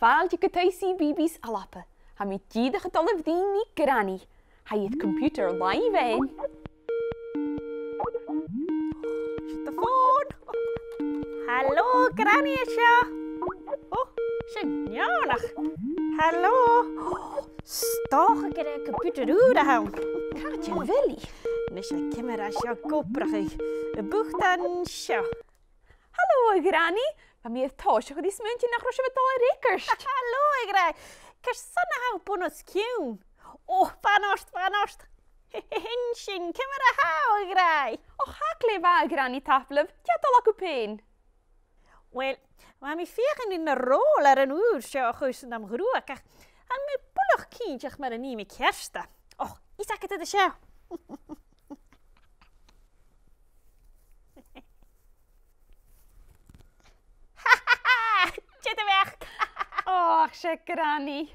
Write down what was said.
fáilte go taisí bíbís a lappa. Ha mi tíide a dul bhdaoine granny. Ha iad computer live ein. The phone. Hallo, Granny seo. Oh, sin nearnach. Hallo. Stocha go raibh computer úr a hain. Cáte bhilí. Nis a cimara seo gopracha a buchtan seo. Hallo granny. Ha mi táise go dí smuinte nach roise bh rékirst. Hallo, Gra. Cys sanna haw bonus ciwn. Oh, fanost. Hin sin cimara haw, Gra. Och hakle bha granny taflef. Ceadal acu pein. Wel, mae mi ffeichin yn y rôl ar yn ŵr sio chwys yn am grwac a mi bwlwch cyntiach mar yn i mi cersta. Och, isac ydy dy sio. Ha ha ha! Jyda fech! Och, se granny.